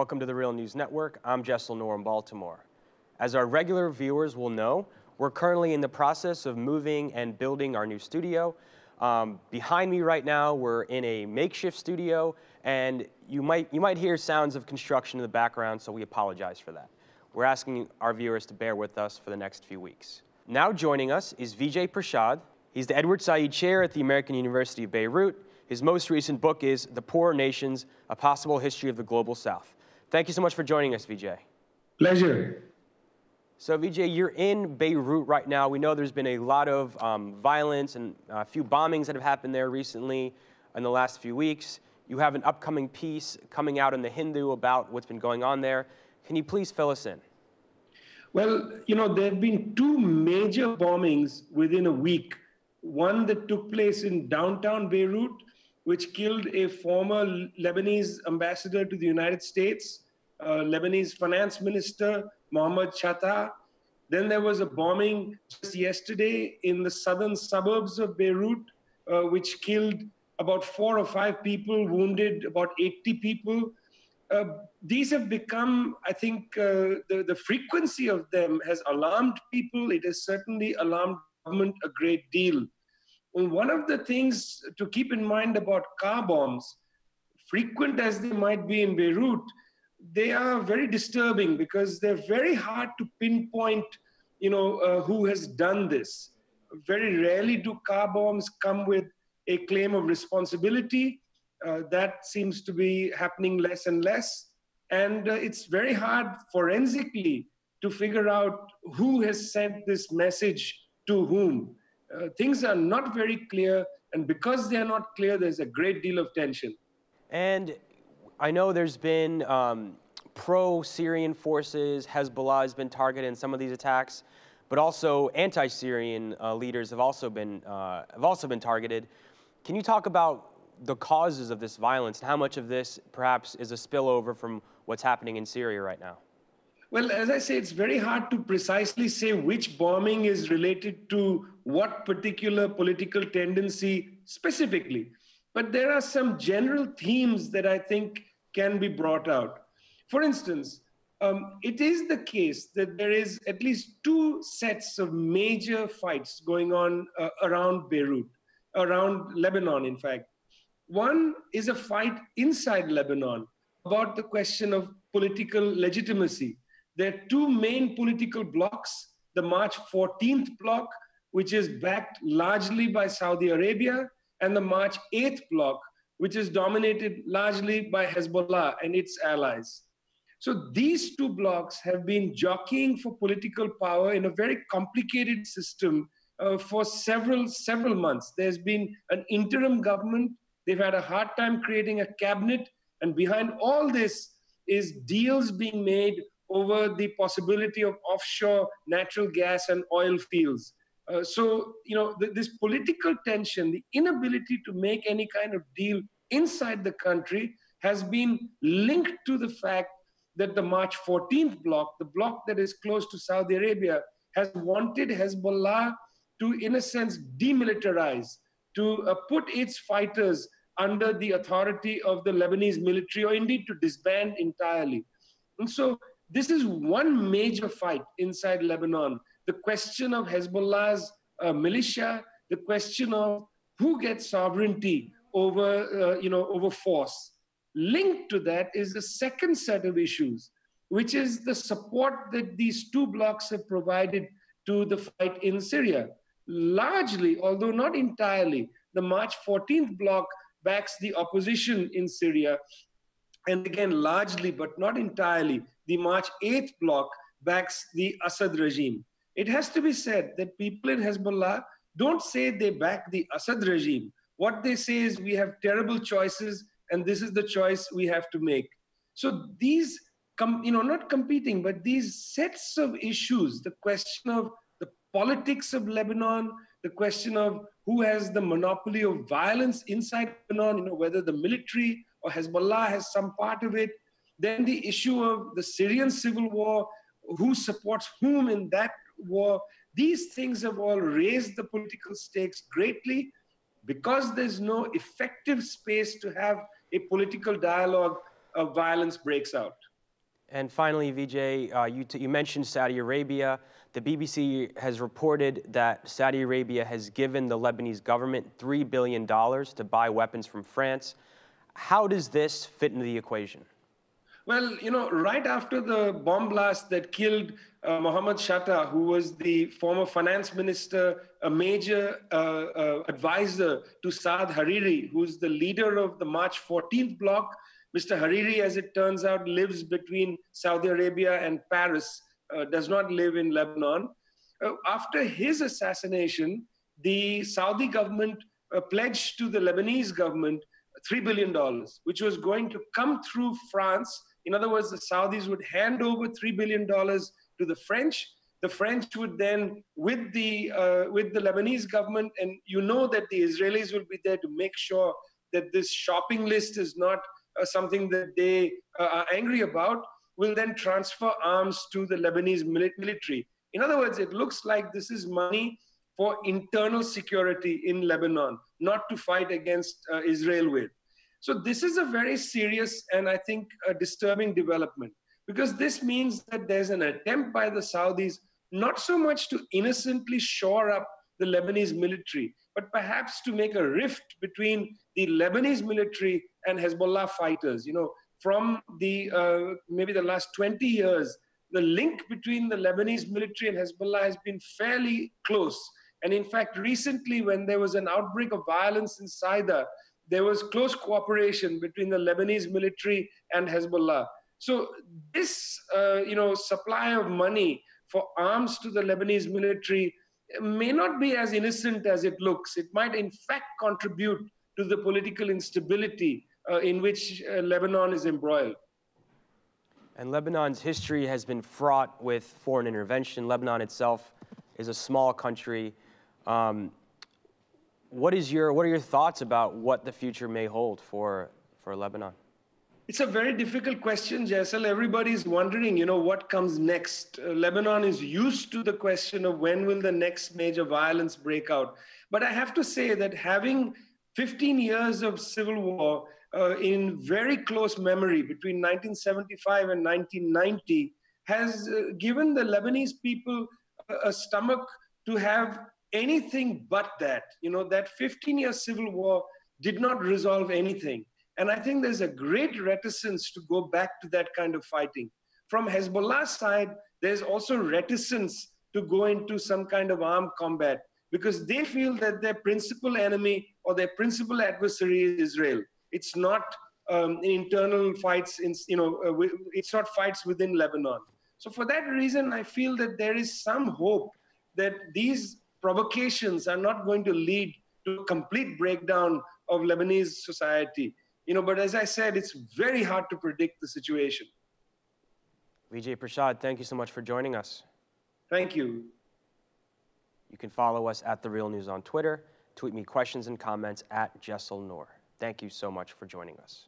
Welcome to the Real News Network. I'm Jessel Noor in Baltimore. As our regular viewers will know, we're currently in the process of moving and building our new studio. Behind me right now, we're in a makeshift studio, and you might hear sounds of construction in the background, so we apologize for that. We're asking our viewers to bear with us for the next few weeks. Now joining us is Vijay Prashad. He's the Edward Said Chair at the American University of Beirut. His most recent book is The Poor Nations, A Possible History of the Global South. Thank you so much for joining us, Vijay. Pleasure. So Vijay, you're in Beirut right now. We know there's been a lot of violence and a few bombings that have happened there recently in the last few weeks. You have an upcoming piece coming out in The Hindu about what's been going on there. Can you please fill us in? Well, there have been two major bombings within a week. One that took place in downtown Beirut, which killed a former Lebanese ambassador to the United States, Lebanese finance minister, Mohammed Chattah. Then there was a bombing just yesterday in the southern suburbs of Beirut, which killed about 4 or 5 people, wounded about 80 people. These have become, I think, the frequency of them has alarmed people. It has certainly alarmed government a great deal. And one of the things to keep in mind about car bombs, frequent as they might be in Beirut, they are very disturbing because they're very hard to pinpoint, who has done this. Very rarely do car bombs come with a claim of responsibility. That seems to be happening less and less. And it's very hard forensically to figure out who has sent this message to whom. Things are not very clear, and because they are not clear, there's a great deal of tension. And I know there's been pro-Syrian forces, Hezbollah has been targeted in some of these attacks, but also anti-Syrian leaders have also been targeted. Can you talk about the causes of this violence and how much of this perhaps is a spillover from what's happening in Syria right now? Well, as I say, it's very hard to precisely say which bombing is related to what particular political tendency specifically. But there are some general themes that I think can be brought out. For instance, it is the case that there is at least 2 sets of major fights going on around Beirut, around Lebanon, in fact. One is a fight inside Lebanon about the question of political legitimacy. There are 2 main political blocs, the March 14th bloc, which is backed largely by Saudi Arabia, and the March 8th bloc, which is dominated largely by Hezbollah and its allies. So these 2 blocs have been jockeying for political power in a very complicated system for several months. There's been an interim government. They've had a hard time creating a cabinet. And behind all this is deals being made over the possibility of offshore natural gas and oil fields. This political tension, the inability to make any kind of deal inside the country has been linked to the fact that the March 14th bloc, the bloc that is close to Saudi Arabia, has wanted Hezbollah to, in a sense, demilitarize, to put its fighters under the authority of the Lebanese military, or indeed to disband entirely. And so this is one major fight inside Lebanon. The question of Hezbollah's militia, the question of who gets sovereignty over force. Linked to that is the second set of issues, which is the support that these 2 blocs have provided to the fight in Syria. Largely, although not entirely, the March 14th bloc backs the opposition in Syria. And again, largely, but not entirely, the March 8th bloc backs the Assad regime. It has to be said that people in Hezbollah don't say they back the Assad regime. What they say is we have terrible choices, and this is the choice we have to make. So these, not competing, but these sets of issues, the question of the politics of Lebanon, the question of who has the monopoly of violence inside Lebanon, whether the military or Hezbollah has some part of it, then the issue of the Syrian civil war, who supports whom in that war, these things have all raised the political stakes greatly. Because there's no effective space to have a political dialogue, violence breaks out. And finally, Vijay, you mentioned Saudi Arabia. The BBC has reported that Saudi Arabia has given the Lebanese government $3 billion to buy weapons from France. How does this fit into the equation? Well, right after the bomb blast that killed Mohammed Shatta, who was the former finance minister, a major advisor to Saad Hariri, who's the leader of the March 14th bloc. Mr. Hariri, as it turns out, lives between Saudi Arabia and Paris, does not live in Lebanon. After his assassination, the Saudi government pledged to the Lebanese government $3 billion, which was going to come through France. In other words, the Saudis would hand over $3 billion to the French. The French would then, with the Lebanese government, and that the Israelis will be there to make sure that this shopping list is not something that they are angry about, will then transfer arms to the Lebanese military. In other words, it looks like this is money for internal security in Lebanon, not to fight against Israel with. So this is a very serious and I think a disturbing development, because this means that there's an attempt by the Saudis not so much to innocently shore up the Lebanese military, but perhaps to make a rift between the Lebanese military and Hezbollah fighters. From the maybe the last 20 years, the link between the Lebanese military and Hezbollah has been fairly close. And in fact, recently, when there was an outbreak of violence in Saida, there was close cooperation between the Lebanese military and Hezbollah. So this, supply of money for arms to the Lebanese military may not be as innocent as it looks. It might, in fact, contribute to the political instability in which Lebanon is embroiled. And Lebanon's history has been fraught with foreign intervention. Lebanon itself is a small country. What are your thoughts about what the future may hold for Lebanon? It's a very difficult question, Jaisal. Everybody's wondering, what comes next. Lebanon is used to the question of when will the next major violence break out. But I have to say that having 15 years of civil war in very close memory between 1975 and 1990 has given the Lebanese people a stomach to have anything but that. That 15-year civil war did not resolve anything. And I think there's a great reticence to go back to that kind of fighting. From Hezbollah's side, there's also reticence to go into some kind of armed combat because they feel that their principal enemy or their principal adversary is Israel. It's not internal fights, it's not fights within Lebanon. So for that reason, I feel that there is some hope that these provocations are not going to lead to a complete breakdown of Lebanese society. But as I said, it's very hard to predict the situation. Vijay Prashad, thank you so much for joining us. Thank you. You can follow us at The Real News on Twitter. Tweet me questions and comments at Jessel Noor. Thank you so much for joining us.